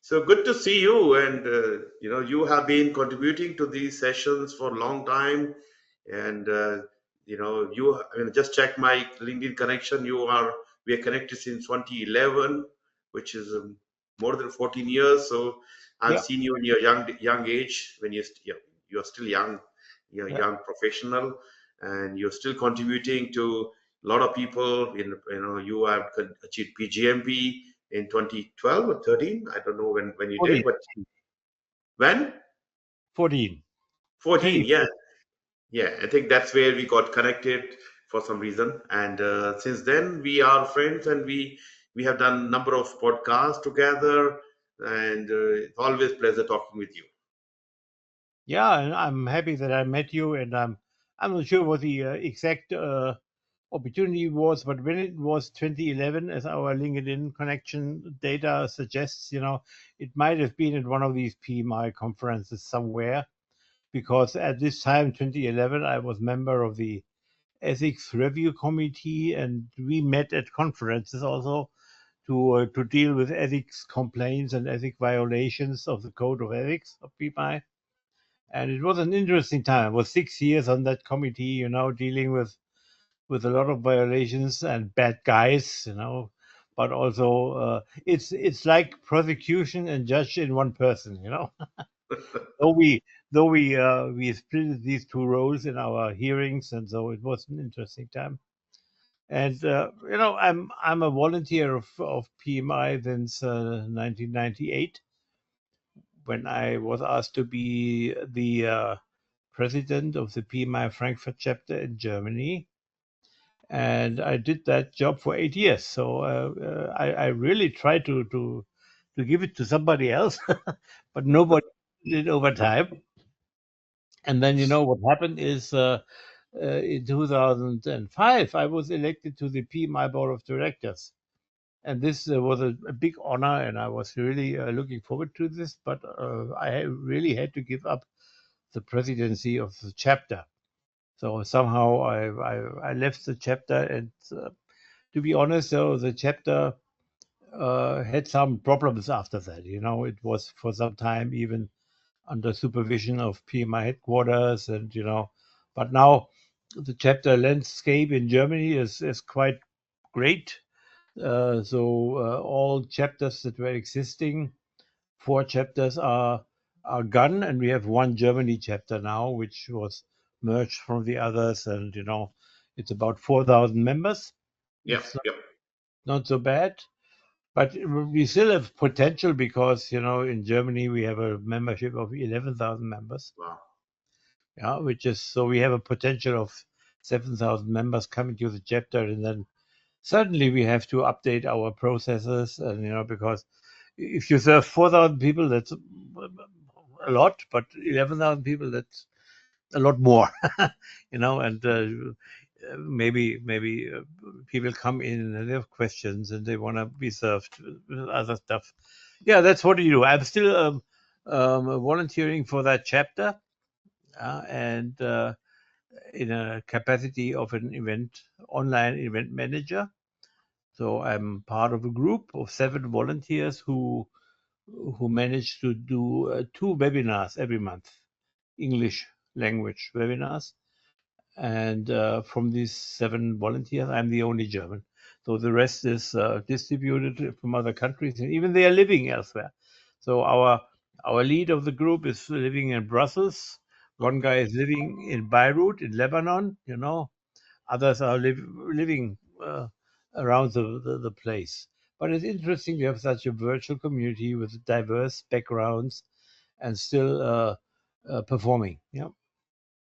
So good to see you. And you have been contributing to these sessions for a long time. And I mean, just check my LinkedIn connection. We are connected since 2011, which is more than 14 years. So I've Yeah, seen you in your young age when you're still young, you're a yeah. young professional, and you're still contributing to a lot of people. You have achieved PGMP in 2012 or 13. I don't know when you 14, did, but when? 14. 14. P. Yeah, yeah. I think that's where we got connected for some reason, and since then we are friends, and we have done a number of podcasts together, and it's always pleasure talking with you. Yeah, and I'm happy that I met you, and I'm not sure what the exact opportunity was, but when it was 2011, as our LinkedIn connection data suggests, it might have been at one of these PMI conferences somewhere, because at this time, 2011, I was member of the ethics review committee, and we met at conferences also to deal with ethics complaints and ethic violations of the code of ethics of PMI. And it was an interesting time. I was 6 years on that committee, dealing with a lot of violations and bad guys, but also it's like prosecution and judge in one person. though we though we split these two roles in our hearings, and so it was an interesting time. And I'm a volunteer of PMI since 1998, when I was asked to be the president of the PMI Frankfurt chapter in Germany. And I did that job for 8 years. So I really tried to give it to somebody else, but nobody did over time. And then what happened is, in 2005, I was elected to the PMI board of directors. And this was a big honor, and I was really looking forward to this. But really had to give up the presidency of the chapter. So somehow I left the chapter, and to be honest, though, the chapter had some problems after that. It was for some time even under supervision of PMI headquarters, and but now the chapter landscape in Germany is quite great. So all chapters that were existing, 4 chapters are gone, and we have one Germany chapter now, which was merged from the others, and it's about 4,000 members. Yeah, It's yeah. not so bad, but we still have potential, because in Germany we have a membership of 11,000 members. Wow. Yeah, which is, so we have a potential of 7,000 members coming to the chapter, and then certainly we have to update our processes, and because if you serve 4,000 people, that's a lot, but 11,000 people, that's a lot more. And maybe people come in and they have questions, and they want to be served with other stuff. Yeah, that's what you do. I'm still volunteering for that chapter, and in a capacity of an online event manager. So I'm part of a group of 7 volunteers who manage to do 2 webinars every month, English language webinars. And from these 7 volunteers, I'm the only German. So the rest is distributed from other countries, and even they are living elsewhere. So our lead of the group is living in Brussels. One guy is living in Beirut in Lebanon. Others are living around the place. But it's interesting to have such a virtual community with diverse backgrounds, and still performing. Yeah.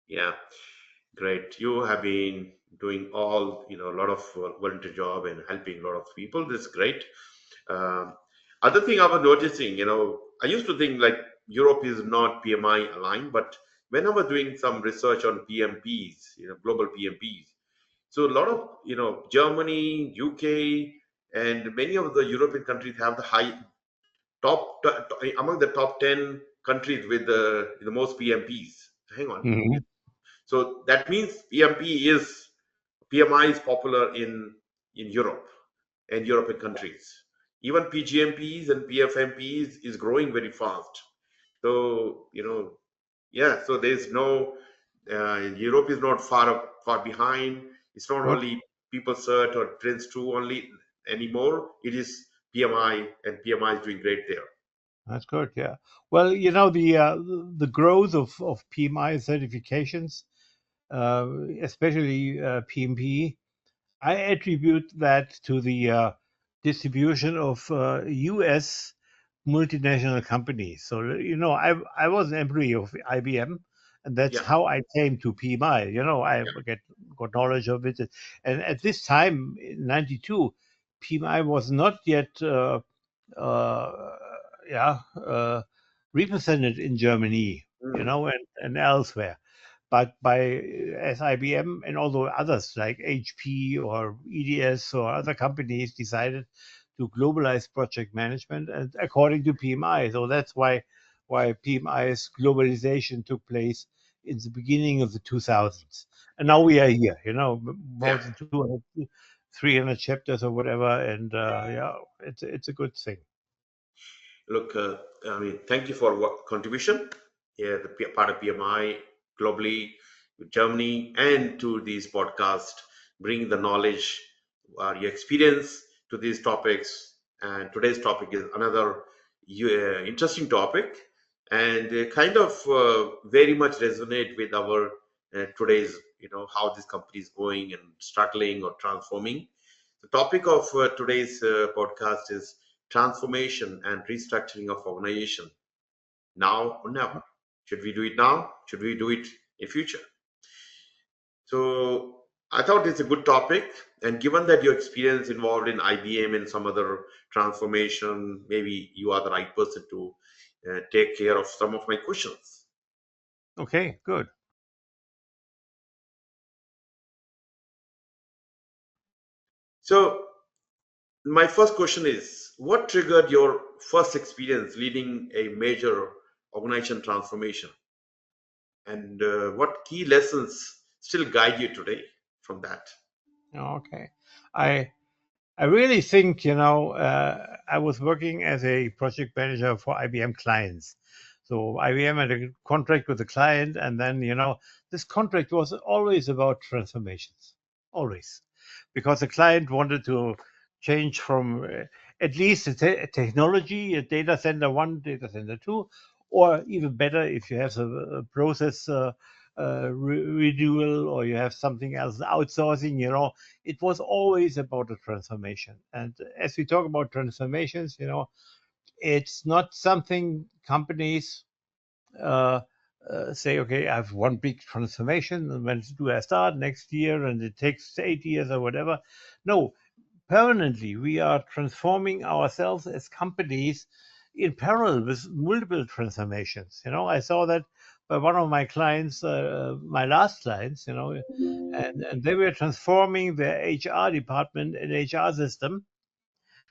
Yeah, great. You have been doing a lot of volunteer job and helping a lot of people. This is great. Um, Other thing I was noticing, I used to think like Europe is not PMI aligned, but when I was doing some research on PMPs, global PMPs, so a lot of, Germany, UK, and many of the European countries have the high among the top 10 countries with the most PMPs. Hang on. Mhm. So that means PMI is popular in Europe and European countries. Even PGMPs and PFMPs is growing very fast. So, yeah, so there's no, Europe is not far behind. It's not Good. only people cert or Prince 2 only anymore. It is PMI, and PMI is doing great there. That's good. Yeah. Well, the growth of PMI certifications, especially PMP, I attribute that to the distribution of U.S. multinational companies. So I was an employee of IBM, and that's Yeah, how I came to PMI. I yeah, got knowledge of it, and at this time in '92, PMI was not yet. Uh, yeah, represented in Germany, mm, and elsewhere. But as IBM and although others like HP or EDS or other companies decided to globalize project management, and according to PMI, so that's why PMI's globalization took place in the beginning of the 2000s, and yeah, now we are here. More yeah. than 200, 300 chapters or whatever, and yeah, it's a good thing. Look, I mean, thank you for what contribution. Yeah, the part of PMI globally, to Germany, and to these podcasts, bring the knowledge, your experience to these topics. And today's topic is another interesting topic, and kind of very much resonate with our today's, how this company is going and struggling or transforming. The topic of today's podcast is transformation and restructuring of organization, now or never. Should we do it now? Should we do it in future? So I thought it's a good topic. And given that your experience involved in IBM and some other transformation, maybe you are the right person to take care of some of my questions. Okay, good. So my first question is, what triggered your first experience leading a major organization transformation? And what key lessons still guide you today from that? Okay. I I really think, I was working as a project manager for IBM clients. So IBM had a contract with the client, and then, this contract was always about transformations, always, because the client wanted to change from at least a technology, a data center one, data center two, or even better, if you have a process renewal or you have something else outsourcing, it was always about a transformation. And as we talk about transformations, it's not something companies uh, say, okay, I have one big transformation, and when do I start next year? And it takes 8 years or whatever. No, permanently, we are transforming ourselves as companies in parallel with multiple transformations. I saw that by one of my clients, my last clients, and they were transforming their HR department and HR system.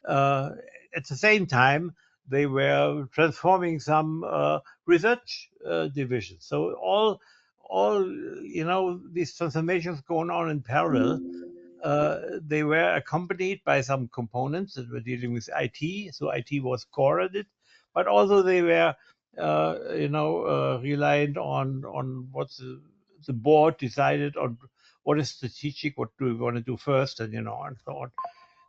Uh, at the same time, they were transforming some research divisions. So all these transformations going on in parallel. They were accompanied by some components that were dealing with IT, so IT was core at it, but also they were, reliant on what the board decided on what is strategic, what do we want to do first, and so on.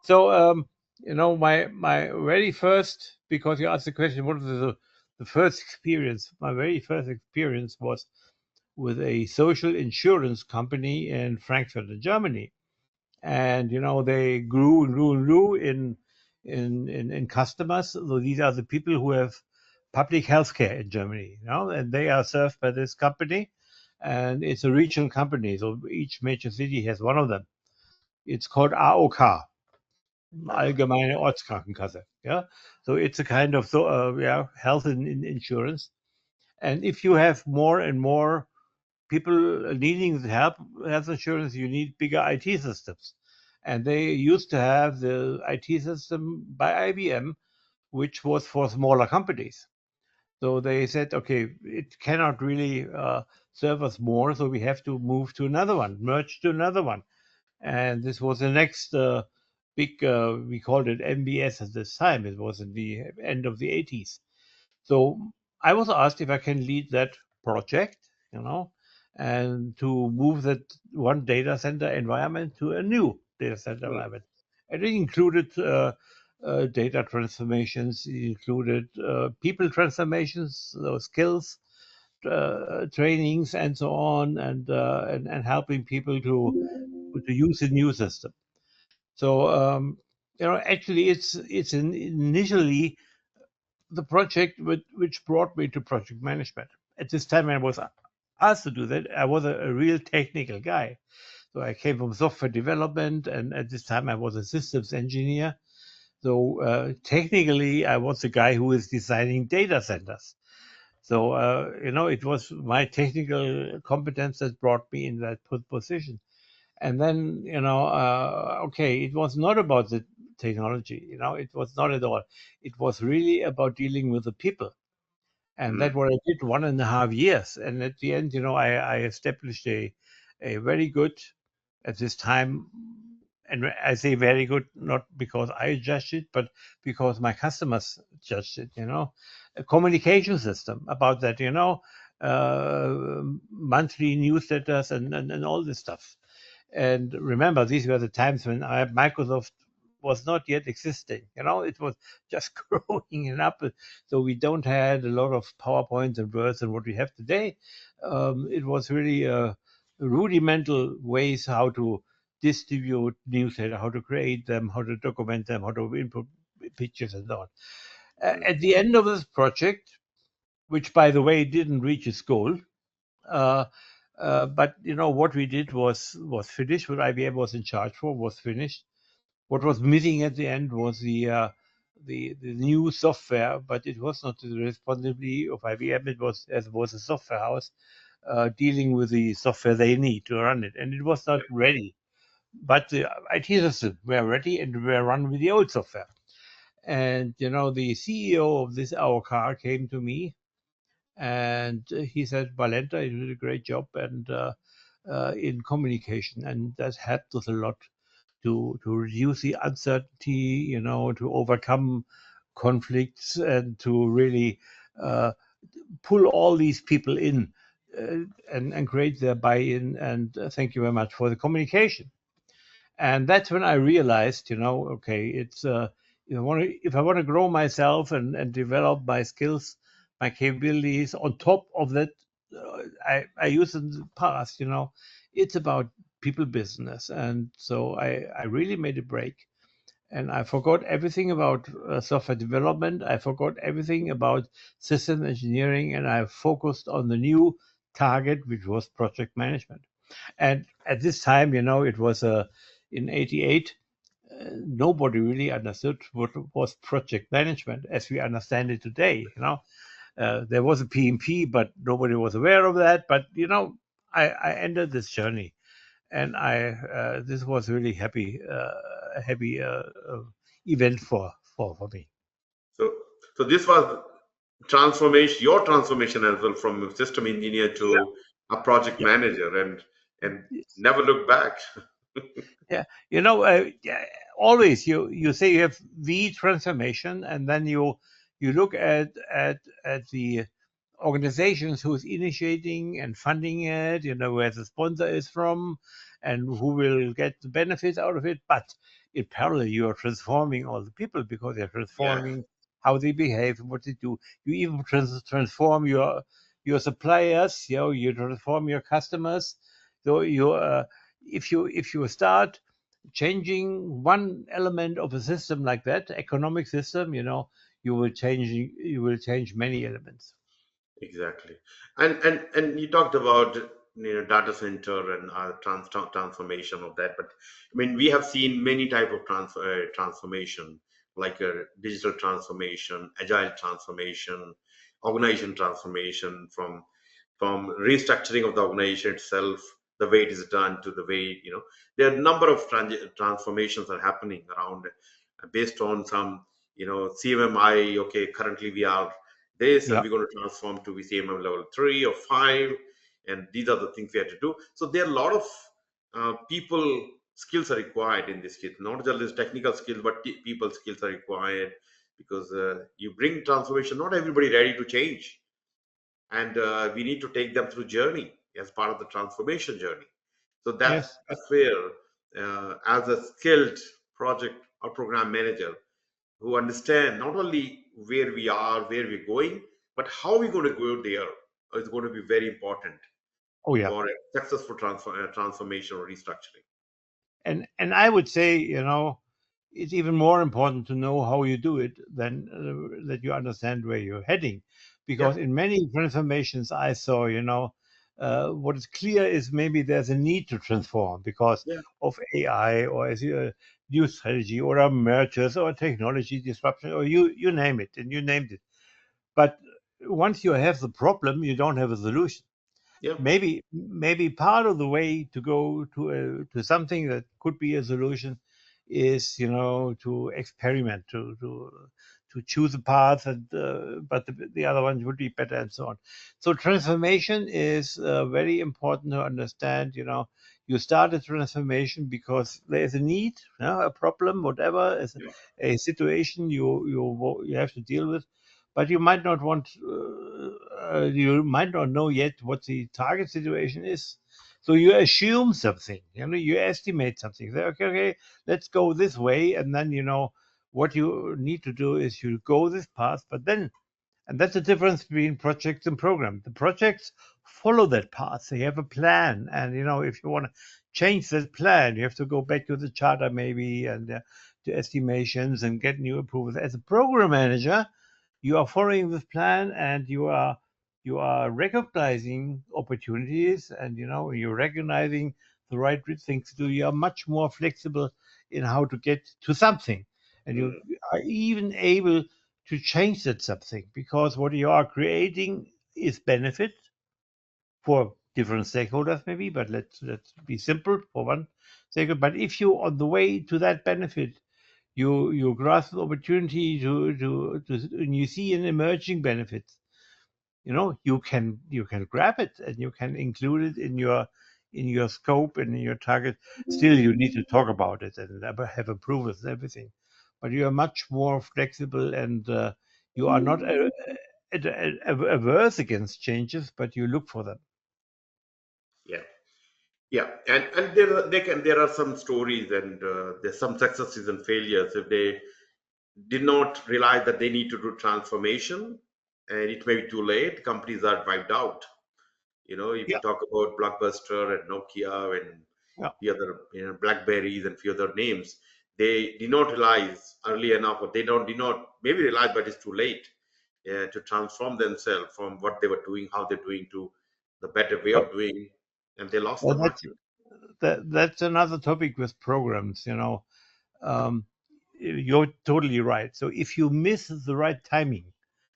So, my very first, because you asked the question, what was the first experience? My very first experience was with a social insurance company in Frankfurt, in Germany, and they grew and grew and grew in customers. So these are the people who have public healthcare in Germany, and they are served by this company, and it's a regional company. So each major city has one of them. It's called AOK, Uh-huh. Allgemeine Ortskrankenkasse. Yeah, so it's a kind of yeah, health insurance. And if you have more and more people needing the health insurance, you need bigger IT systems. And they used to have the IT system by IBM, which was for smaller companies. So they said, okay, it cannot really serve us more, so we have to move to another one, merge to another one. And this was the next big, we called it MBS at this time. It was in the end of the 80s. So I was asked if I can lead that project, you know, and to move that one data center environment to a new data center Mm, environment. And it included data transformations, it included people transformations, skills, trainings, and so on, and helping people to use the new system. So actually, it's initially the project which brought me to project management. At this time, when I was asked to do that, I was a real technical guy. So I came from software development, and at this time, I was a systems engineer. So technically, I was the guy who is designing data centers. So it was my technical competence that brought me in that position. And then okay, it was not about the technology. It was not at all. It was really about dealing with the people, and that's mm, what I did 1.5 years. And at the end, I established a very good, at this time, and I say very good, not because I judged it, but because my customers judged it. A communication system about that. Monthly newsletters and all this stuff. And remember, these were the times when Microsoft was not yet existing. It was just growing and up. So we don't had a lot of PowerPoints and words and what we have today. It was really rudimental ways how to distribute newsletter, how to create them, how to document them, how to input pictures and so on. mm. At the end of this project, which by the way didn't reach its goal, uh, but what we did was finished. What IBM was in charge for was finished. What was missing at the end was the new software, but it was not the responsibility of IBM. It was a software house dealing with the software they need to run it, and it was not ready. But the IT systems were ready and were run with the old software. And the CEO of this our car came to me and he said, "Walenta, you did a great job and in communication, and that helped us a lot to reduce the uncertainty, to overcome conflicts, and to really uh, pull all these people in and create their buy-in. And thank you very much for the communication." And that's when I realized, okay, it's if I want to grow myself and develop my skills, my capabilities on top of that, I used in the past, it's about people business. And so I really made a break, and I forgot everything about software development. I forgot everything about system engineering, and I focused on the new target, which was project management. And at this time, it was in 88, nobody really understood what was project management as we understand it today. There was a PMP, but nobody was aware of that. But, I ended this journey, and this was really a happy event for me. So, so this was transformation, your transformation as well from a system engineer Yeah. to a project Yeah. manager, and never look back. Yeah, yeah, always you say you have the transformation, and then you look at the organizations who's initiating and funding it, where the sponsor is from, and who will get the benefits out of it. But in parallel, you are transforming all the people because you're Yeah, transforming how they behave and what they do. You even transform your suppliers. You transform your customers. So if you start changing one element of a system like that, economic system, you will change many elements. exactly. And you talked about data center and transformation of that, but I mean we have seen many type of transformation, like a digital transformation, agile transformation, organization transformation, from restructuring of the organization itself, the way it is done, to the way, there are a number of transformations are happening around, based on some, CMMI. Okay, currently we are this, and Yeah, we're going to transform to CMM level 3 or 5, and these are the things we have to do. So there are a lot of people skills are required in this case. Not just technical skills, but people skills are required, because you bring transformation. Not everybody ready to change, and we need to take them through journey as part of the transformation journey. So Yes. that's where, as a skilled project or program manager who understand not only where we are, where we're going, but how we're going to go there, is going to be very important Oh yeah. for a successful transformation or restructuring. And I would say, it's even more important to know how you do it than that you understand where you're heading, Yeah, because in many transformations I saw, what is clear is maybe there's a need to transform because yeah, of AI or as a new strategy or a mergers or technology disruption or you name it, and you named it. But once you have the problem, you don't have a solution. yeah. Maybe part of the way to go to something that could be a solution is, to experiment, to choose a path, and but the other ones would be better, and so on. So transformation is very important to understand. You start a transformation because there is a need, a problem, whatever is a situation you have to deal with, but you might not know yet what the target situation is. So you assume something, you estimate something. Say, okay, okay, let's go this way, and then what you need to do is you go this path, but then, and that's the difference between projects and program. The projects follow that path. They have a plan, and if you want to change that plan, you have to go back to the charter maybe and to estimations and get new approvals. As a program manager, you are following this plan, and you are recognizing opportunities, and you're recognizing the right things to do. You are much more flexible in how to get to something, and you Mm, are even able to change that something, because what you are creating is benefit for different stakeholders maybe, but let's be simple for one stakeholder. But if you on the way to that benefit, you grasp the opportunity to and you see an emerging benefit, you can grab it, and you can include it in your scope and in your target. Still, you need to talk about it and have approvals and everything, but you are much more flexible, and you are not averse against changes, but you look for them. yeah, yeah. And there are some stories, and there's some successes and failures. If they did not realize that they need to do transformation, and it may be too late, companies are wiped out. If you Yeah, talk about Blockbuster and Nokia and yeah. the other, Blackberries and few other names, they did not realize early enough, or they don't did not maybe realize, but it's too late to transform themselves from what they were doing, how they're doing, to the better way Well, of doing, and they lost the well, that's market. that's another topic with programs. Um, you're totally right. So if you miss the right timing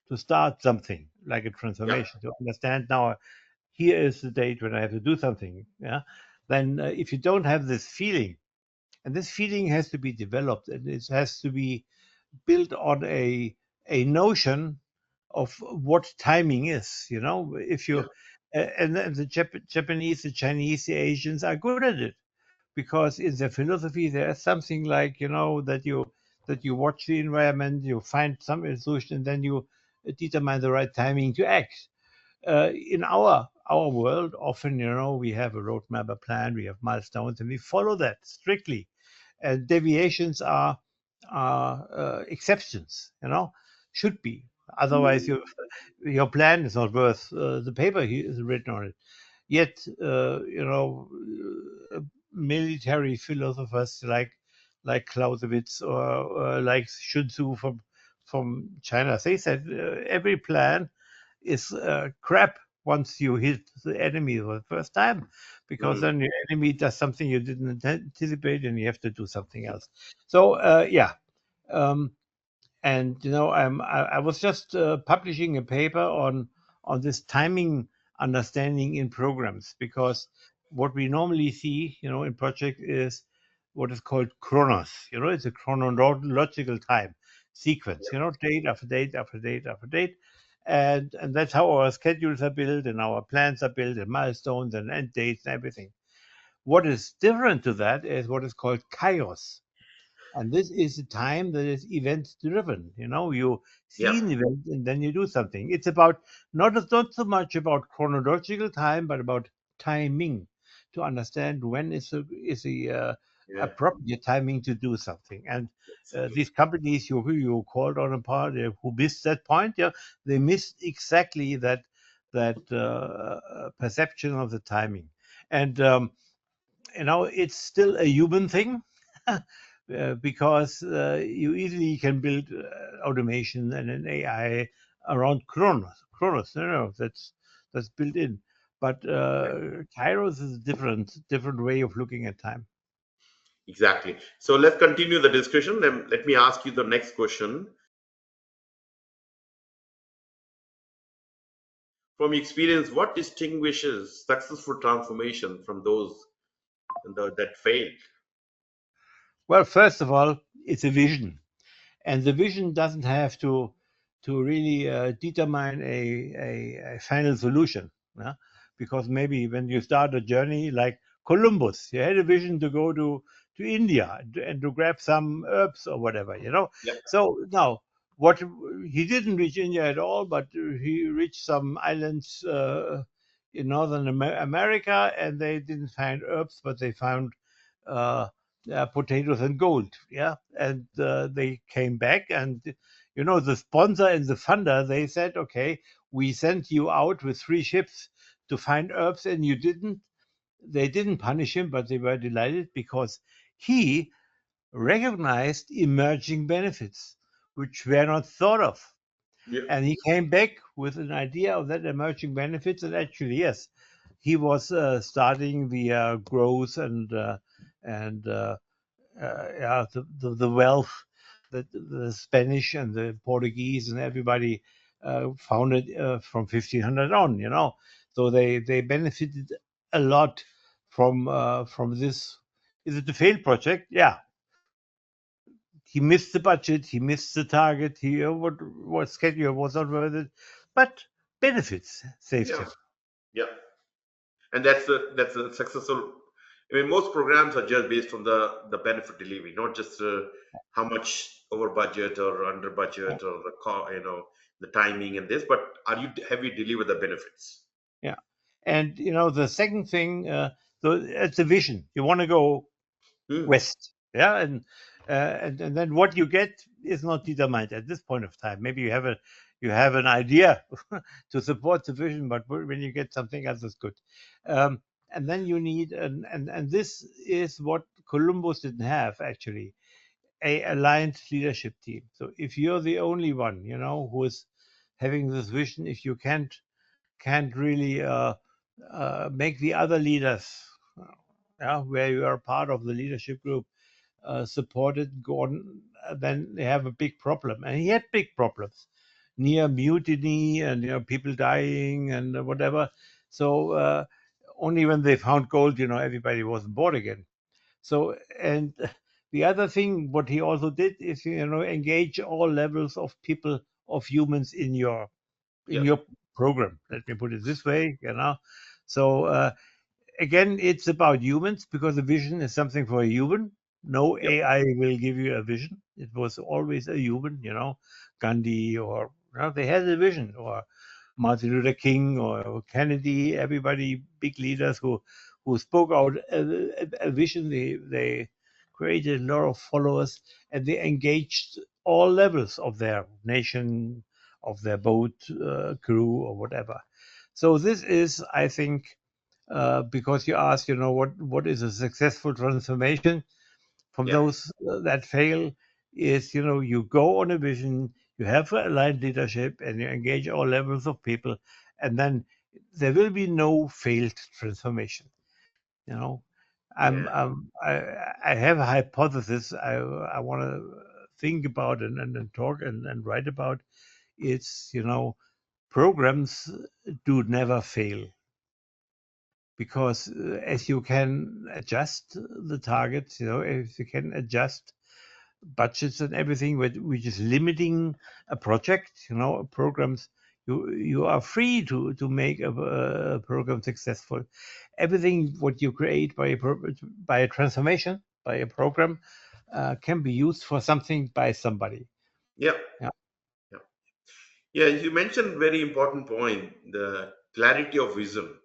to start something like a Yeah, transformation, to understand now here is the date when I have to do something, yeah, then if you don't have this feeling, and this feeling has to be developed, and it has to be built on a notion of what timing is. If yeah, you and the Japanese, the Chinese, the Asians are good at it, because in their philosophy there is something like, that you watch the environment, you find some solution, and then you determine the right timing to act. In our world, often, we have a roadmap, a plan, we have milestones, and we follow that strictly. And deviations are exceptions, should be. Otherwise, your plan is not worth the paper is written on it. Yet, military philosophers like Clausewitz or like Sun Tzu from China, they said every plan is crap once you hit the enemy for the first time, because mm, then your enemy does something you didn't anticipate, and you have to do something else. So yeah. Um, and I was just publishing a paper on this timing understanding in programs, because what we normally see, in project is what is called chronos. It's a chronological time sequence. Date after date after date after date, and that's how our schedules are built and our plans are built, and milestones and end dates and everything. What is different to that is what is called Kairos. And this is a time that is event driven. You Yeah, see an event and then you do something. It's about not so much about chronological time, but about timing, to understand when is the yeah, appropriate timing to do something. And exactly. these companies who you called on a part who missed that point, yeah, they missed exactly that perception of the timing. And it's still a human thing. Because you easily can build automation and an AI around Chronos, that's built in. But Kairos is a different way of looking at time. Exactly. So let's continue the discussion. Let me ask you the next question. From experience, what distinguishes successful transformation from those that failed? Well, first of all, it's a vision. And the vision doesn't have to really determine a final solution, yeah? Because maybe when you start a journey like Columbus, he had a vision to go to India and to grab some herbs or whatever. Yeah, So now, what he didn't reach India at all, but he reached some islands in northern America, and they didn't find herbs, but they found uh, potatoes and gold. Yeah, and they came back, and the sponsor and the funder, they said, okay, we sent you out with 3 ships to find herbs, and you didn't. They didn't punish him, but they were delighted because he recognized emerging benefits which were not thought of. yeah, And he came back with an idea of that emerging benefits, and actually, yes, he was starting the growth and yeah, the wealth that the Spanish and the Portuguese and everybody founded from 1500 on. So they benefited a lot from this. Is it a failed project? Yeah, he missed the budget, he missed the target, he what schedule was not worth it, but benefits saved yeah, him. yeah. And that's a successful. I mean, most programs are just based on the benefit delivery, not just how much over budget or under budget or the timing and this, but have you delivered the benefits? Yeah. And the second thing, so it's a vision. You want to go Hmm. west. Yeah, and then what you get is not determined at this point of time. Maybe you have an idea to support the vision, but when you get something else is good. And then you need and this is what Columbus didn't have, actually, a aligned leadership team. So if you're the only one, who is having this vision, if you can't really make the other leaders, yeah, where you are part of the leadership group, supported Gordon, then they have a big problem. And he had big problems, near mutiny and people dying and whatever. So only when they found gold, everybody was on board again. So, and the other thing, what he also did is engage all levels of people, of humans in your Yeah, program. Let me put it this way. So again, it's about humans because the vision is something for a human. No yeah, AI will give you a vision. It was always a human. Gandhi, or they had a vision, or Martin Luther King or Kennedy. Everybody, big leaders who spoke out a vision. They created a lot of followers, and they engaged all levels of their nation, of their boat crew, or whatever. So this is, I think, because you asked, what is a successful transformation from yeah, those that fail, is you go on a vision, you have aligned leadership, and you engage all levels of people, and then there will be no failed transformation. You know, yeah, I have a hypothesis I want to think about and talk and write about. It's programs do never fail, because as you can adjust the targets, if you can adjust budgets and everything, which is limiting a project, programs, You are free to make a program successful. Everything what you create by a transformation, by a program, can be used for something by somebody. Yeah, Yeah. yeah, yeah. You mentioned very important point, the clarity of vision,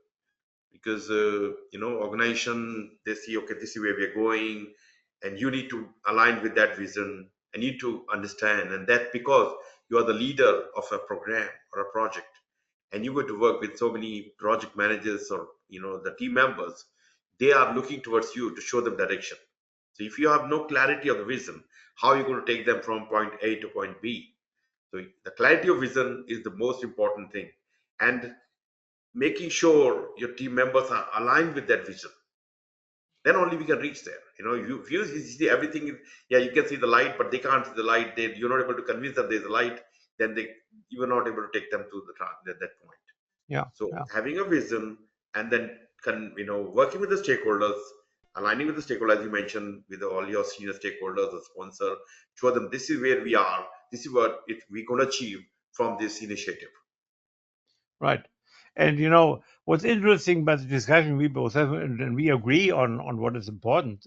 because organization, they see, okay, this is where we are going, and you need to align with that vision and need to understand, and that because you are the leader of a program or a project, and you go to work with so many project managers or the team members, they are looking towards you to show them direction. So if you have no clarity of the vision, how are you going to take them from point A to point B? So the clarity of vision is the most important thing, and making sure your team members are aligned with that vision, then only we can reach there. If you see everything, yeah, you can see the light, but they can't see the light. You're not able to convince them there's a light. Then you are not able to take them to that point. Yeah. So Yeah. having a vision, and then working with the stakeholders, aligning with the stakeholders, as you mentioned, with all your senior stakeholders, the sponsor, show them this is where we are. This is what we're going to achieve from this initiative. Right. And what's interesting about the discussion we both have, and we agree on what is important.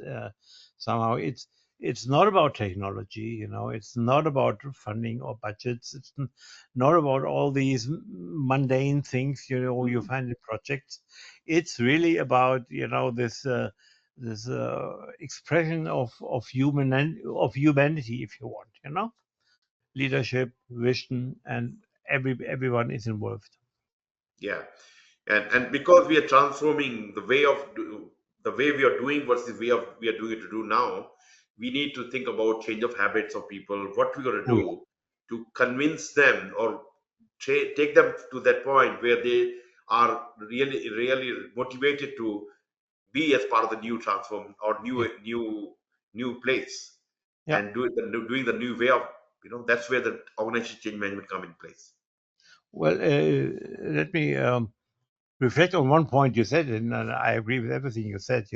Somehow, it's not about technology. It's not about funding or budgets. It's not about all these mundane things you Mhm. find in projects. It's really about this expression of of humanity, if you want. Leadership, vision, and everyone is involved. Yeah, and because we are transforming the way we are doing versus way of we are doing it to do now, we need to think about change of habits of people, what we're going to Oh, yeah. do to convince them or take them to that point where they are really really motivated to be as part of the new transform or Yeah. new place, Yeah. and doing the new way of, that's where the organization change management come in place. Well, let me reflect on one point you said, and I agree with everything you said.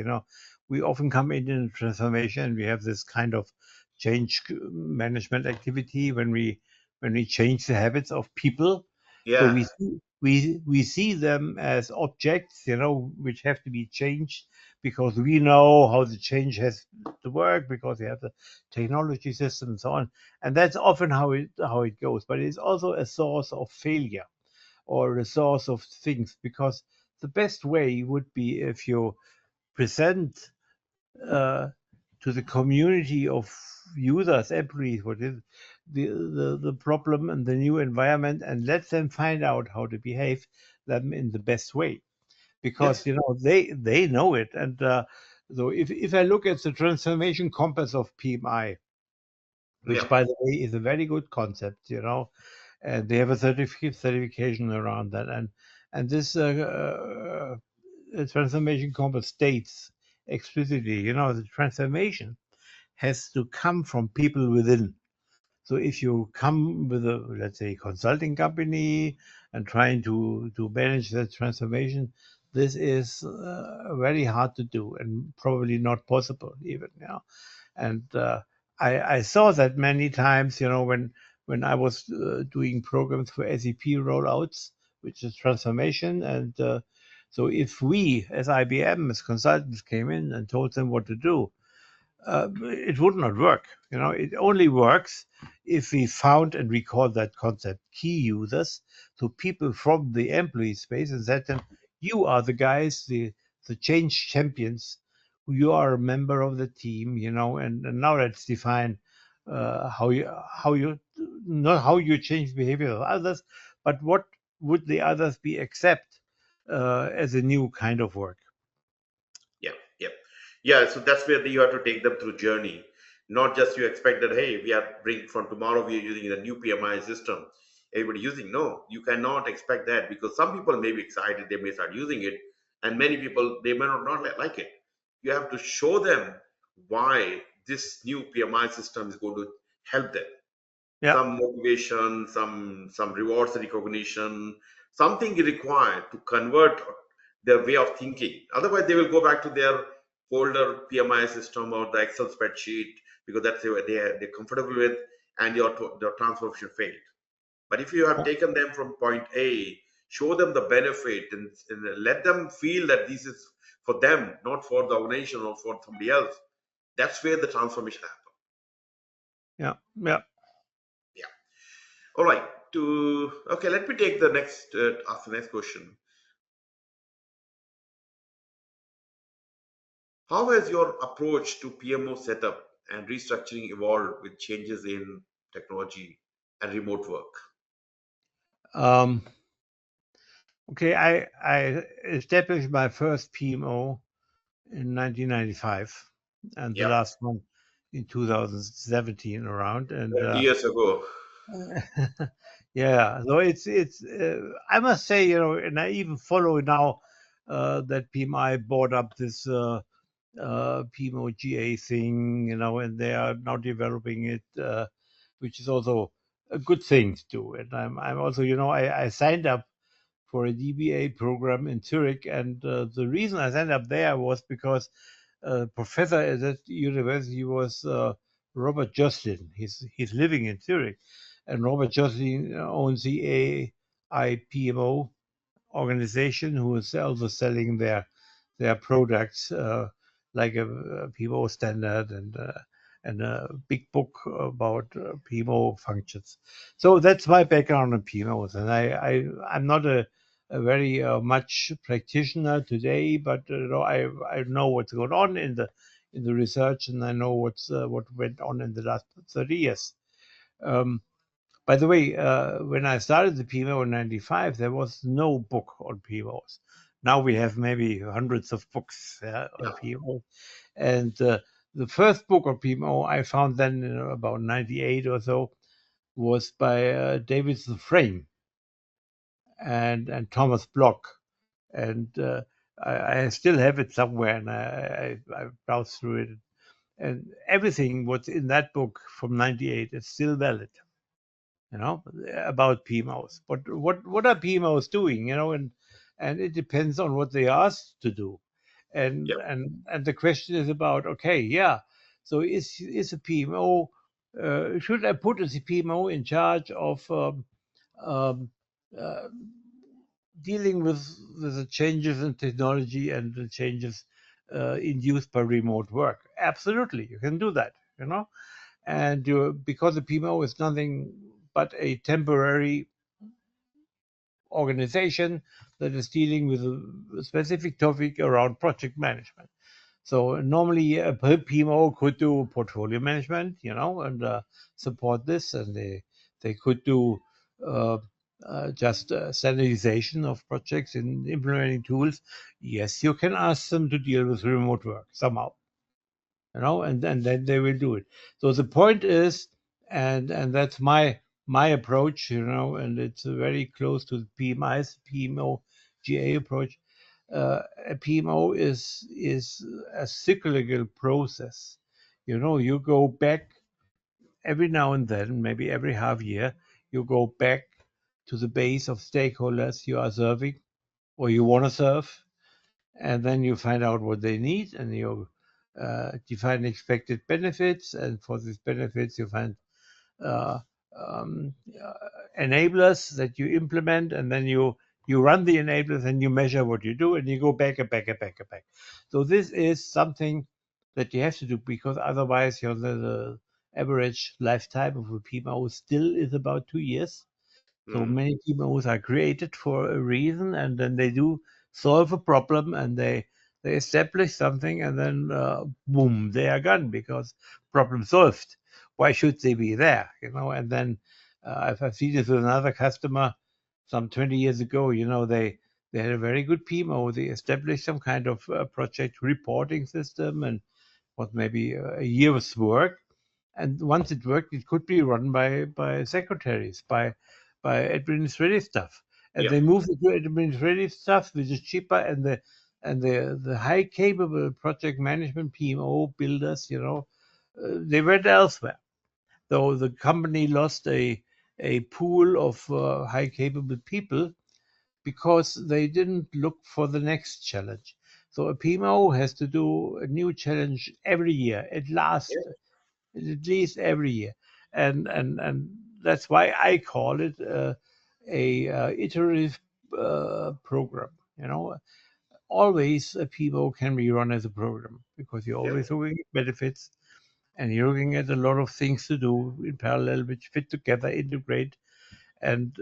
We often come in a transformation. We have this kind of change management activity when we change the habits of people. So Yeah. we see them as objects, which have to be changed because we know how the change has to work because we have the technology system and so on. And that's often how it goes. But it's also a source of failure or a source of things because the best way would be if you present uh, to the community of users, employees, what is the problem and the new environment, and let them find out how to behave them in the best way because Yes. they know it. And so if I look at the transformation compass of PMI, which Yeah. by the way is a very good concept, and they have a certification around that. And this transformation compass states explicitly, the transformation has to come from people within. So if you come with a, let's say, consulting company and trying to manage that transformation, this is very hard to do and probably not possible even. And I saw that many times, when I was doing programs for SAP rollouts, which is transformation. And so if we, as IBM, as consultants, came in and told them what to do, it would not work. It only works if we found and recall that concept key users, so people from the employee space, and said them, "You are the guys, the change champions. You are a member of the team, and now let's define how you not how you change behavior of others, but what would the others be accept as a new kind of work." Yeah, yeah, yeah. So that's where you have to take them through journey, not just you expect that, hey, we are bring from tomorrow we are using the new PMI system. Everybody using, no, you cannot expect that, because some people may be excited, they may start using it, and many people they may not like it. You have to show them why this new PMI system is going to help them. Yeah. Some motivation, some rewards recognition, something required to convert their way of thinking. Otherwise, they will go back to their older PMI system or the Excel spreadsheet, because that's what they're comfortable with, and your transformation failed. But if you have taken them from point A, show them the benefit, and let them feel that this is for them, not for the organization or for somebody else. That's where the transformation happens. Yeah, yeah. Yeah. All right. Okay, let me take the ask the next question. How has your approach to PMO setup and restructuring evolved with changes in technology and remote work? Um, okay, I established my first PMO in 1995, and the Yeah, last one in 2017 around, and 20 years ago. yeah. So it's I must say, and I even follow now that PMI bought up this PMO GA thing, and they are now developing it, which is also a good thing to do. And I'm also, I signed up for a DBA program in Zurich, and the reason I signed up there was because professor at that university was Robert Justin. He's living in Zurich, and Robert Justin owns the AIPMO organization, who is also selling their products, like a PMO standard and a big book about PMO functions. So that's my background in PMOs, and I'm not a very much practitioner today, but I know what's going on in the research, and I know what went on in the last 30 years. Um, by the way, when I started the PMO in '95, there was no book on PMOs. Now we have maybe hundreds of books Yeah, on PMO. And the first book on PMO I found then in about '98 or so was by David Frame and Thomas Block. And I still have it somewhere, and I browsed through it. And everything what's in that book from '98 is still valid, about PMOs. But what are PMOs doing? And it depends on what they asked to do. And yeah, and the question is about, okay, yeah. So is a PMO, should I put a PMO in charge of um, uh, dealing with the changes in technology and the changes induced by remote work? Absolutely, you can do that. And because the PMO is nothing but a temporary organization that is dealing with a specific topic around project management. So normally a PMO could do portfolio management, and support this, and they could do uh, just standardization of projects and implementing tools. Yes, you can ask them to deal with remote work somehow, and then they will do it. So the point is, and that's my approach, and it's very close to the PMI's PMO GA approach. A PMO is a cyclical process. You go back every now and then, maybe every half year. You go back to the base of stakeholders you are serving or you want to serve, and then you find out what they need, and you define expected benefits, and for these benefits you find uh, um, uh, enablers that you implement, and then you run the enablers and you measure what you do, and you go back and back and back and back. So this is something that you have to do, because otherwise the average lifetime of a PMO still is about 2 years. So mm, many PMOs are created for a reason, and then they do solve a problem, and they establish something, and then boom, they are gone because problem solved. Why should they be there? And then I've seen this with another customer some 20 years ago. They had a very good PMO. They established some kind of project reporting system, and was maybe a year's work. And once it worked, it could be run by secretaries, by administrative stuff. And yeah, they moved it to administrative stuff, which is cheaper, and the high capable project management PMO builders, they went elsewhere. Though the company lost a pool of high capable people because they didn't look for the next challenge. So a PMO has to do a new challenge every year, at yeah, least every year. And that's why I call it a iterative program. Always a PMO can be run as a program because you're Yeah, always looking at benefits and you're looking at a lot of things to do in parallel which fit together, integrate. And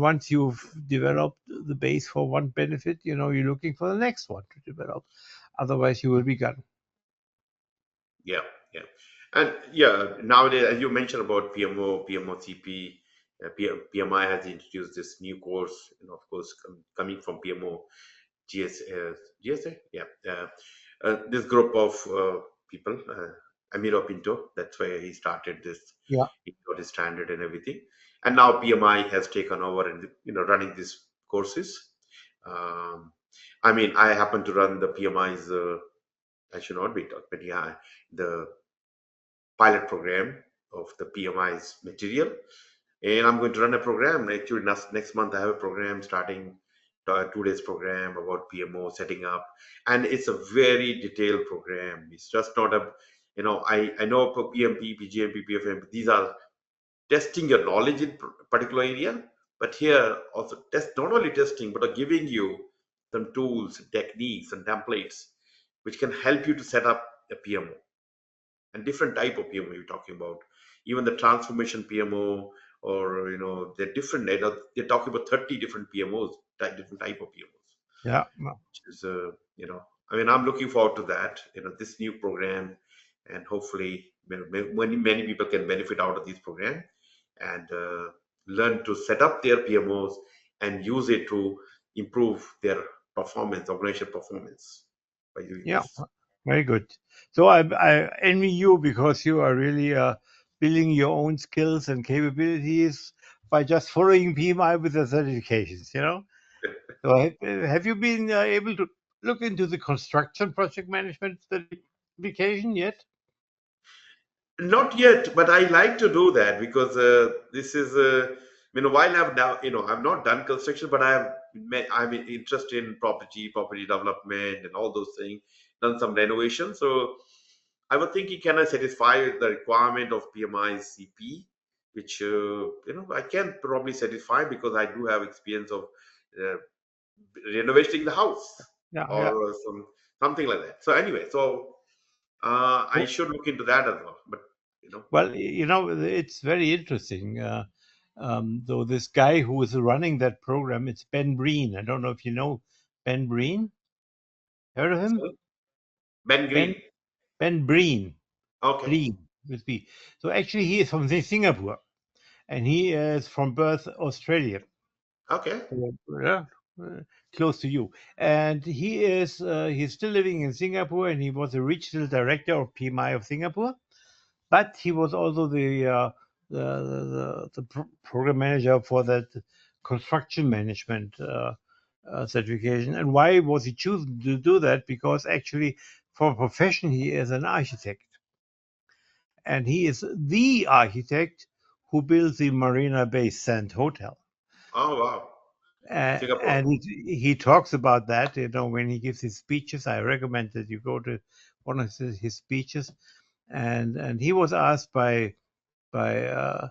once you've developed the base for one benefit, you're looking for the next one to develop. Otherwise, you will be gone. yeah, yeah. And yeah, nowadays, as you mentioned about PMO, PMOCP, PMI has introduced this new course, of course, coming from PMO, GSA, yeah. This group of people, Amiro Pinto, that's where he started this, Yeah, he got his standard and everything. And now PMI has taken over and, running these courses. Um, I mean, I happen to run the PMI's, I should not be talking, but yeah, the pilot program of the PMI's material. And I'm going to run a program. Actually, next month, I have a program starting 2 days program about PMO setting up. And it's a very detailed program. It's just not a, I know for PMP, PGMP, PFM, these are testing your knowledge in particular area. But here also test not only testing, but are giving you some tools, techniques, and templates which can help you to set up a PMO and different type of PMO you're talking about. Even the transformation PMO, or they're different. They're talking about 30 different PMOs, different type of PMOs, yeah, which is I mean, I'm looking forward to that. This new program, and hopefully many people can benefit out of this program and learn to set up their PMOs and use it to improve their performance, organizational performance by doing yeah. this. Very good. So I envy you because you are really building your own skills and capabilities by just following PMI with the certifications. So have you been able to look into the construction project management certification yet? Not yet, but I like to do that because this is, while I've now, I've not done construction, but I'm interested in property development, and all those things. Done some renovation, so I was thinking, can I satisfy the requirement of PMI CP, which I can probably satisfy because I do have experience of uh, renovating the house, Yeah, yeah. or something like that. So anyway, so I Well, should look into that as well, but you know. well, it's very interesting. Though this guy who is running that program, it's Ben Breen. I don't know if you know Ben Breen. Heard of him? So, Ben Ben Green. Ben Breen. Okay. Breen with B. So actually, he is from Singapore, and he is from birth Australian. Okay. Yeah, close to you. And he's still living in Singapore, and he was the regional director of PMI of Singapore. But he was also the program manager for that construction management certification. And why was he chosen to do that? Because actually, for profession, he is an architect, and he is the architect who built the Marina Bay Sands Hotel. Oh wow. Singapore. And he talks about that, when he gives his speeches. I recommend that you go to one of his speeches. And he was asked by the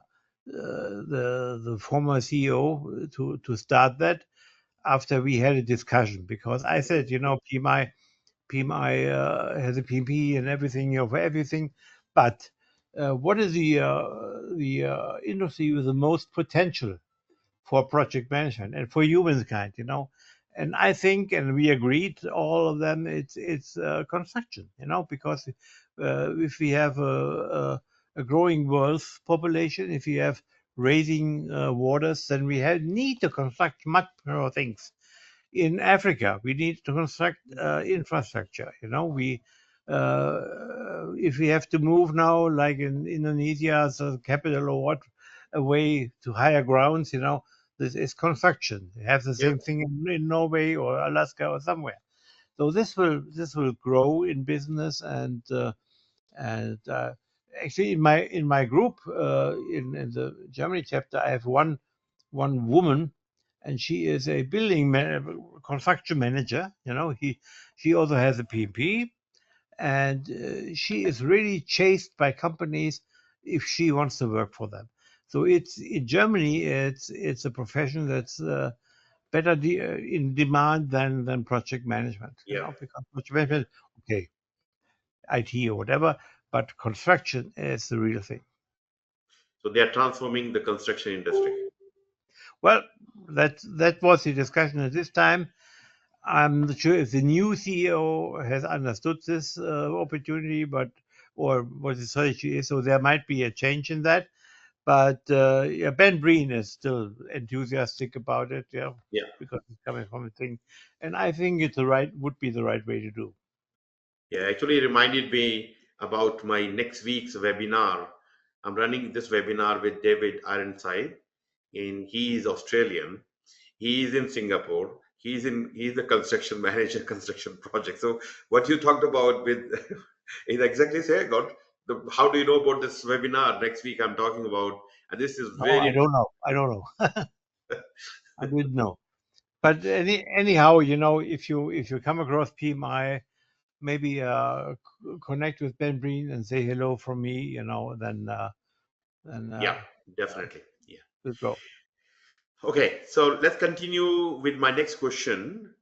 former CEO to start that after we had a discussion, because I said, PMI has a PMP and everything, for everything, but what is the industry with the most potential for project management and for humankind, and I think, and we agreed, all of them, it's construction, because if we have a growing world population, if you have raising waters, then we need to construct much more things. In Africa, we need to construct infrastructure. We if we have to move now, like in Indonesia, as a capital or what, away to higher grounds, this is construction. You have the Yeah. same thing in Norway or Alaska or somewhere. So this will grow in business, and actually in my group, in the Germany chapter, I have one woman, and she is a construction manager. She also has a PMP, and she is really chased by companies if she wants to work for them. So it's in Germany. It's a profession that's better in demand than project management. Yeah. Because project management, okay, IT or whatever, but construction is the real thing. So they are transforming the construction industry. Well, that was the discussion at this time. I'm not sure if the new CEO has understood this opportunity, but or what the strategy is. So there might be a change in that. But yeah, Ben Breen is still enthusiastic about it, yeah, Yeah. because it's coming from a thing, and I think it's the right would be the right way to do. Yeah, actually it reminded me about my next week's webinar. I'm running this webinar with David Ironside, and he is Australian. He is in Singapore. He's the construction manager, construction project. So what you talked about with is exactly say, God, how do you know about this webinar next week? I'm talking about, and this is No, I very don't know. I don't know. I didn't know. But anyhow, if you come across PMI, maybe connect with Ben Breen and say hello from me. Then yeah, definitely. Yeah. we'll go. Okay, so let's continue with my next question.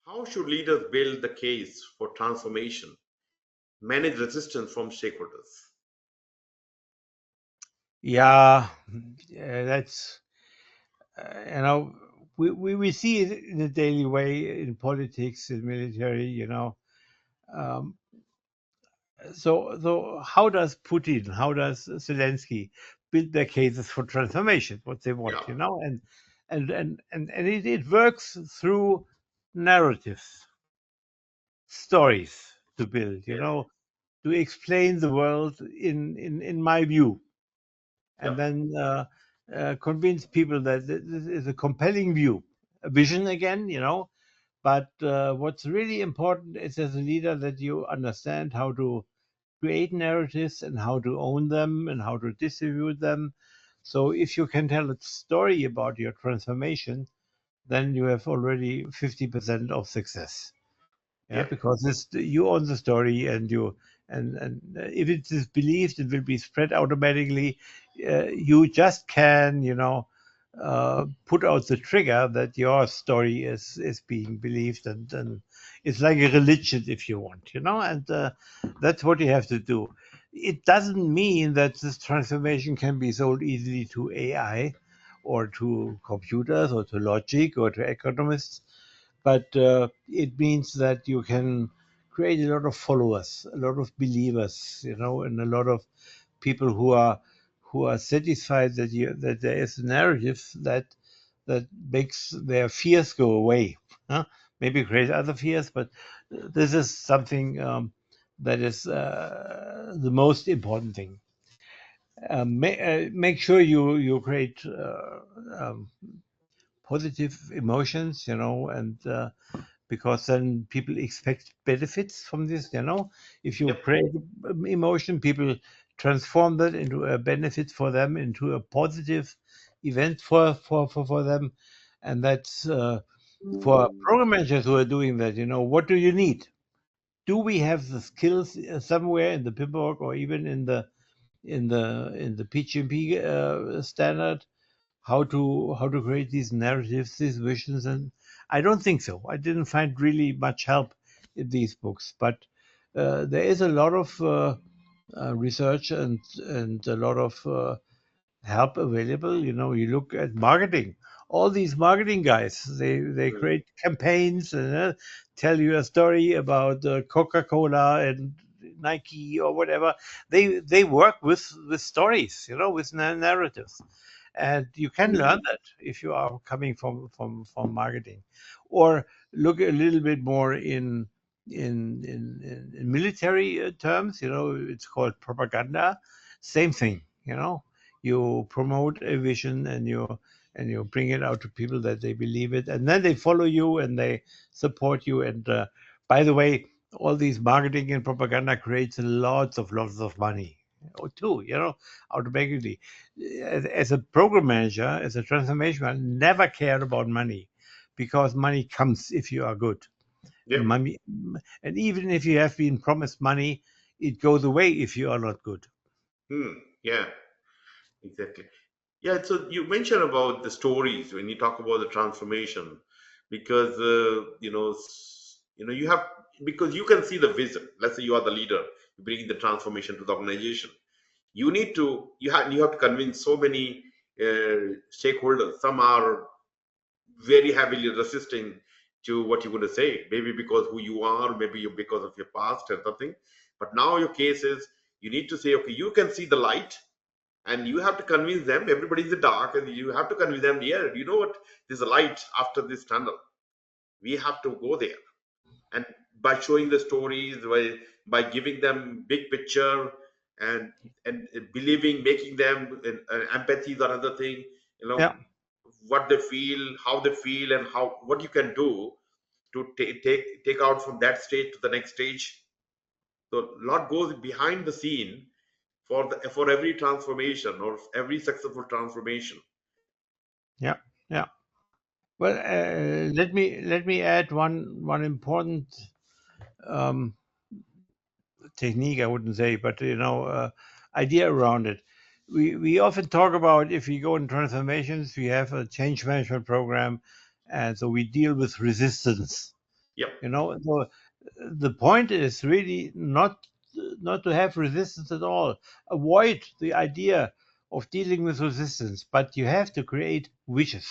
How should leaders build the case for transformation, manage resistance from stakeholders? Yeah, that's you know we see it in the daily way in politics, in military. Um, so how does Putin, how does Zelensky build their cases for transformation? What they Yeah, want, and it works through narratives, stories to build, yeah, to explain the world in my view, yeah, and then convince people that this is a compelling view, a vision again, But what's really important is as a leader that you understand how to create narratives and how to own them and how to distribute them. So if you can tell a story about your transformation, then you have already 50% of success. Yeah, yeah, because this you own the story, and if it is believed, it will be spread automatically. You just can, put out the trigger that your story is being believed, and it's like a religion, if you want, and that's what you have to do. It doesn't mean that this transformation can be sold easily to AI or to computers or to logic or to economists, but it means that you can create a lot of followers, a lot of believers, and a lot of people who are satisfied that there is a narrative that makes their fears go away. Huh? Maybe create other fears, but this is something that is the most important thing. Make sure you create positive emotions, and because then people expect benefits from this. If you yep, create emotion, people transform that into a benefit for them, into a positive event for them, and that's for program managers who are doing that. What do you need? Do we have the skills somewhere in the paperwork or even in the PGMP standard how to create these narratives, these visions, and I don't think so. I didn't find really much help in these books, but there is a lot of research and a lot of help available. You look at marketing. All these marketing guys, they mm, create campaigns and tell you a story about Coca-Cola and Nike or whatever. They work with stories, with narratives, and you can learn that if you are coming from marketing, or look a little bit more in military terms. It's called propaganda. Same thing. You promote a vision, and you bring it out to people that they believe it, and then they follow you and they support you. And by the way, all these marketing and propaganda creates lots of money too, automatically. As a program manager, as a transformation manager, never cared about money, because money comes if you are good, and yep, money, and even if you have been promised money, it goes away if you are not good. Hmm. Yeah, exactly. Yeah, so you mentioned about the stories when you talk about the transformation, because you have, because you can see the vision. Let's say you are the leader, you bring the transformation to the organization. You have to convince so many stakeholders. Some are very heavily resisting to what you're going to say, maybe because who you are, maybe you because of your past or something. But now your case is you need to say, okay, you can see the light, and you have to convince them. Everybody's in the dark, and you have to convince them. Yeah, you know what? There's a light after this tunnel. We have to go there, and by showing the stories, by giving them big picture, and believing, making them empathy is another thing. You Yeah, know what they feel, how they feel, and how what you can do to take out from that stage to the next stage. So a lot goes behind the scene for every transformation or every successful transformation. yeah, yeah. Well, let me add one important um, technique. I wouldn't say, but idea around it. We often talk about if we go in transformations, we have a change management program, and so we deal with resistance. Yep. So the point is really not to have resistance at all. Avoid the idea of dealing with resistance, but you have to create wishes.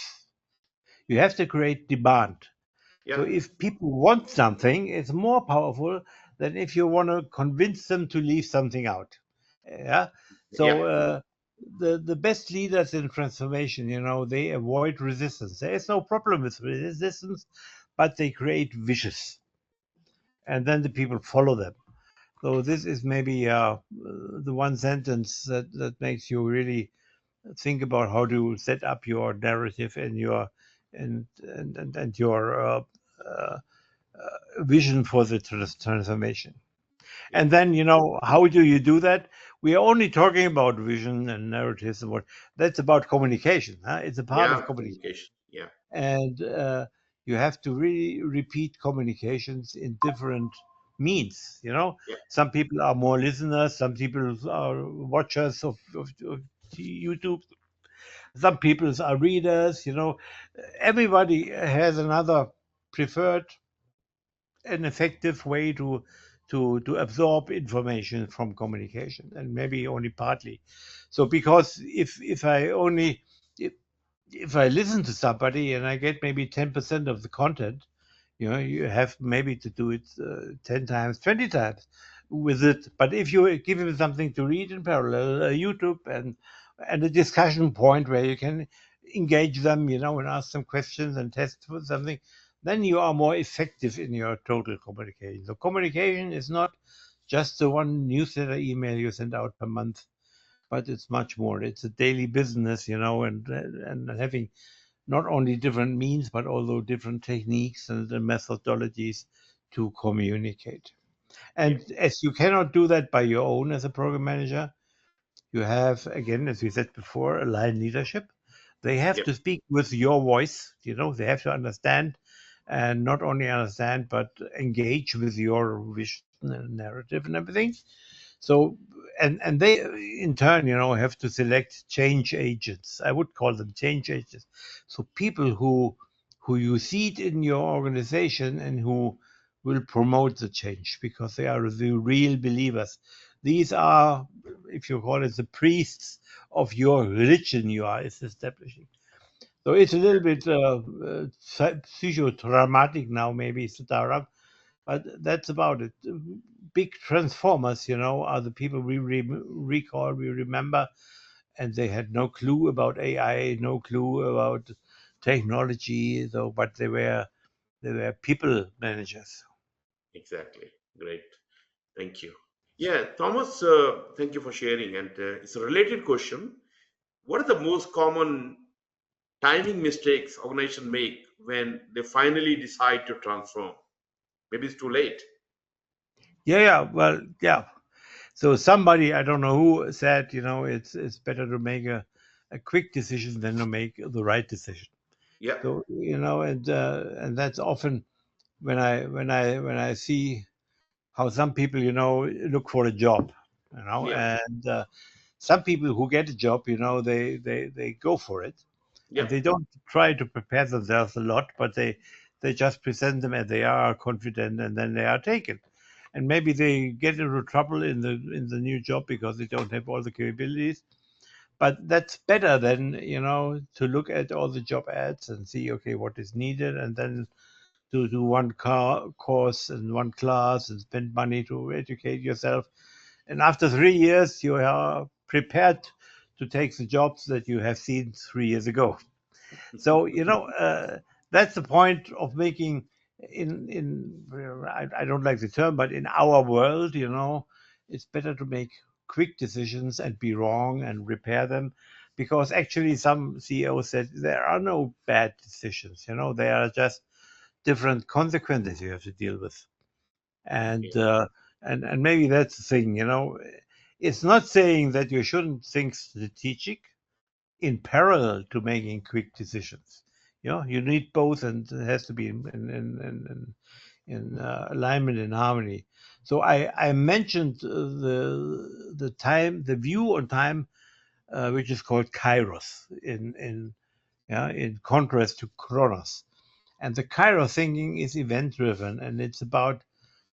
You have to create demand. So Yeah. if people want something, it's more powerful than if you want to convince them to leave something out. Yeah. Yeah. So the best leaders in transformation, they avoid resistance. There is no problem with resistance, but they create wishes, and then the people follow them. So this is maybe the one sentence that makes you really think about how to set up your narrative and your and your uh, vision for the transformation. Yeah. And then, how do you do that? We are only talking about vision and narratives and what that's about communication. Huh? It's a part Yeah. of communication. Communication. Yeah. And you have to really repeat communications in different means. Yeah. Some people are more listeners, some people are watchers of YouTube, some people are readers. Everybody has another preferred an effective way to absorb information from communication, and maybe only partly. So because if I only if I listen to somebody and I get maybe 10% of the content, you have maybe to do it 10 times, 20 times with it. But if you give him something to read in parallel, YouTube and a discussion point where you can engage them, and ask them questions and test for something, then you are more effective in your total communication. So communication is not just the one newsletter email you send out per month, but it's much more. It's a daily business, and having not only different means, but also different techniques and the methodologies to communicate. Yeah. And as you cannot do that by your own as a program manager, you have, again, as we said before, a line leadership. They have Yeah. to speak with your voice. They have to understand, and not only understand, but engage with your vision and narrative and everything. So, and they in turn, have to select change agents. I would call them change agents. So people who you seed in your organization and who will promote the change because they are the real believers. These are, if you call it, the priests of your religion you are establishing. So it's a little bit psychodramatic now, maybe, Sitaram, but that's about it. Big transformers, are the people we recall, we remember, and they had no clue about AI, no clue about technology, though, but they were people managers. Exactly. Great. Thank you. Yeah, Thomas. Thank you for sharing. And it's a related question. What are the most common timing mistakes organizations make when they finally decide to transform? Maybe it's too late. Yeah, yeah. Well, yeah. So somebody, I don't know who, said, it's better to make a quick decision than to make the right decision. Yeah. So and that's often when I see how some people look for a job, Yeah. and some people who get a job, they go for it, and Yep. they don't try to prepare themselves a lot, but they just present them as they are confident, and then they are taken. And maybe they get into trouble in the new job because they don't have all the capabilities. But that's better than to look at all the job ads and see, okay, what is needed, and then to do one course and one class and spend money to educate yourself. And after 3 years, you are prepared to take the jobs that you have seen 3 years ago. So that's the point of making in I don't like the term, but in our world, it's better to make quick decisions and be wrong and repair them, because actually some CEOs said there are no bad decisions. They are just different consequences you have to deal with. And Yeah. and maybe that's the thing. It's not saying that you shouldn't think strategic in parallel to making quick decisions. You need both, and it has to be in alignment and harmony. So I mentioned the time, the view on time, which is called Kairos in yeah, in contrast to Chronos. And the Kairos thinking is event driven, and it's about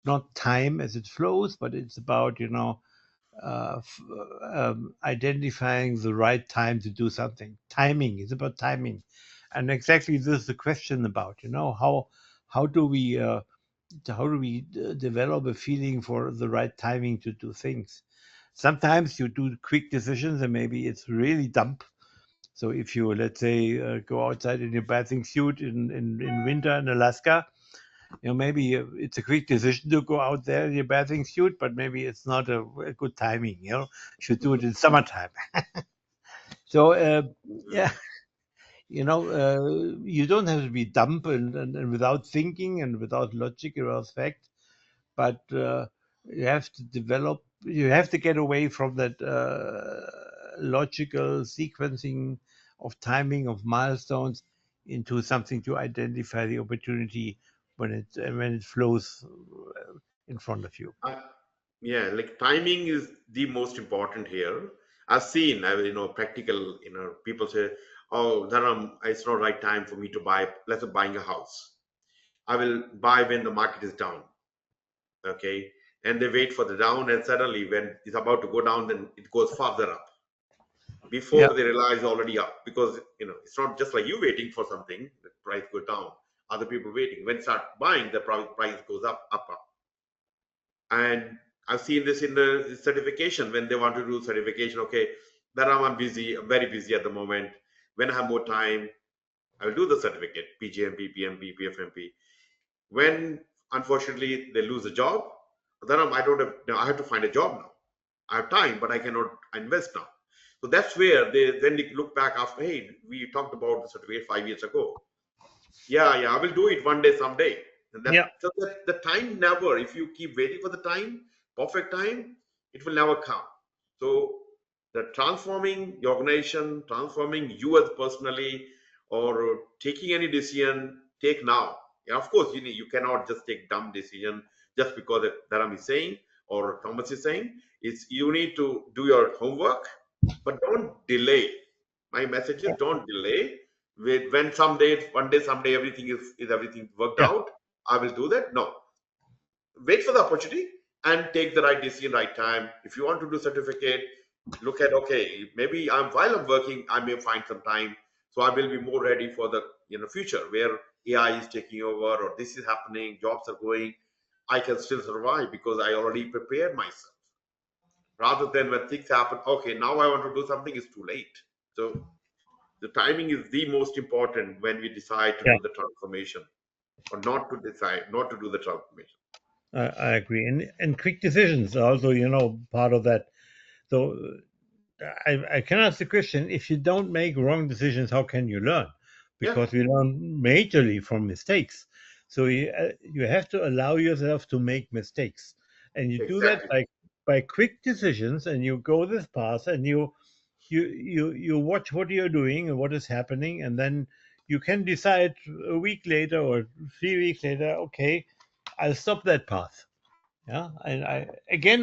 not time as it flows, but it's about identifying the right time to do something. Timing is about timing, and exactly this is the question about how do we develop a feeling for the right timing to do things. Sometimes you do quick decisions, and maybe it's really dumb. So if you, let's say, go outside in your bathing suit in winter in Alaska, maybe it's a quick decision to go out there in your bathing suit, but maybe it's not a good timing. You should do it in summertime. So yeah, you don't have to be dumb and without thinking and without logic or without fact, but you have to develop. You have to get away from that logical sequencing of timing of milestones into something to identify the opportunity when it flows in front of you. Uh, yeah, like timing is the most important here. I've seen, practical, people say, oh, Dharam, it's not right time for me to buy, let's say buying a house. I will buy when the market is down. Okay. And they wait for the down, and suddenly when it's about to go down, then it goes further up Yeah, before they realize already up, because it's not just like you waiting for something, the price goes down, other people waiting. When start buying, the price goes up. And I've seen this in the certification when they want to do certification. Okay, that I'm busy, I'm very busy at the moment. When I have more time, I will do the certificate, PGMP, PMP, PFMP. When unfortunately they lose a job, then I don't have, now I have to find a job now. I have time, but I cannot invest now. So that's where they look back after, hey, we talked about the certificate 5 years ago. Yeah, I will do it one day, someday. And that, yeah, so that the time never, if you keep waiting for the time, perfect time, it will never come. So the transforming your organization, transforming you as personally, or taking any decision, take now. Yeah, of course, you cannot just take dumb decision just because Dharam is saying or Thomas is saying. It's you need to do your homework, but don't delay. My message is don't delay. When someday, one day, someday, everything is everything worked yeah, out, I will do that. No, wait for the opportunity and take the right decision, right time. If you want to do certificate, look at, okay, maybe while I'm working, I may find some time, so I will be more ready for the future where AI is taking over or this is happening, jobs are going. I can still survive because I already prepared myself. Rather than when things happen, okay, now I want to do something, it's too late. So the timing is the most important when we decide to yeah. do the transformation or not to decide not to do the transformation. I agree. And quick decisions are also, part of that. So I can ask the question: if you don't make wrong decisions, how can you learn? Yeah, Because we learn majorly from mistakes. So you have to allow yourself to make mistakes, and you do that exactly. by quick decisions, and you go this path, and you watch what you're doing and what is happening, and then you can decide a week later or 3 weeks later, okay, I'll stop that path. Yeah, and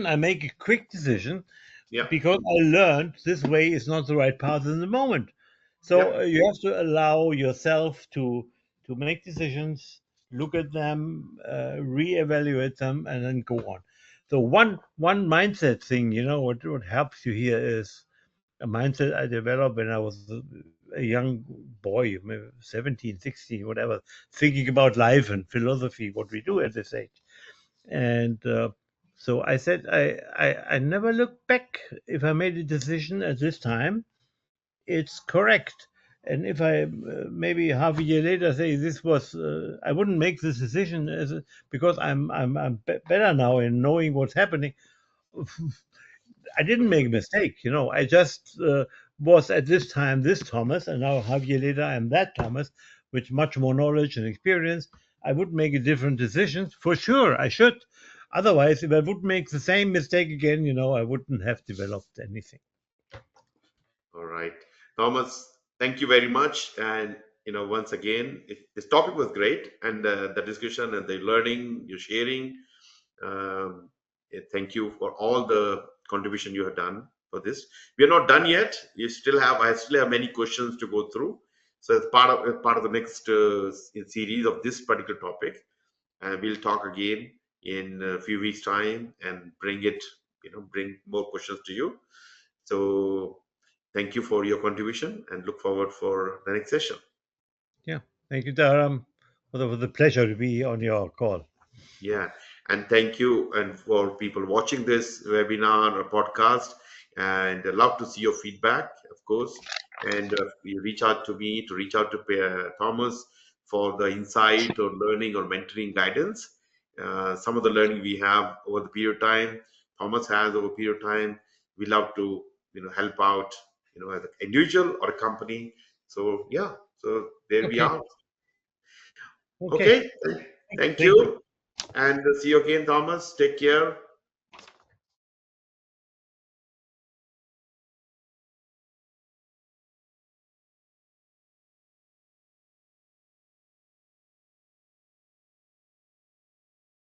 I make a quick decision, Yeah. because I learned this way is not the right path in the moment. Yeah. So you have to allow yourself to make decisions, look at them, reevaluate them, and then go on. So one mindset thing, what helps you here is a mindset I developed when I was a young boy, maybe 17, 16, whatever, thinking about life and philosophy, what we do at this age. And so I said, I never look back. If I made a decision at this time, it's correct. And if I maybe half a year later say this was, I wouldn't make this decision because I'm better now in knowing what's happening. I didn't make a mistake, I just was at this time this Thomas, and now half a year later I'm that Thomas with much more knowledge and experience. I would make a different decision for sure. I should. Otherwise, if I would make the same mistake again, I wouldn't have developed anything. All right. Thomas, thank you very much. And, once again, this topic was great. And the discussion and the learning, you're sharing. Um, Thank you for all the contribution you have done for this. We are not done yet. I still have many questions to go through. So it's part of the next series of this particular topic. And we'll talk again in a few weeks' time and bring more questions to you. So thank you for your contribution and look forward for the next session. Yeah. Thank you, Dharam. Was a pleasure to be on your call. Yeah, and thank you and for people watching this webinar or podcast, and I love to see your feedback, of course. And you reach out to me to reach out to Thomas for the insight or learning or mentoring guidance. Some of the learning we have over the period of time, Thomas has over a period of time. We love to help out, as an individual or a company. So yeah, so there we Okay. are. Okay. Okay, thank Thank you. you. And see you again, Thomas. Take care.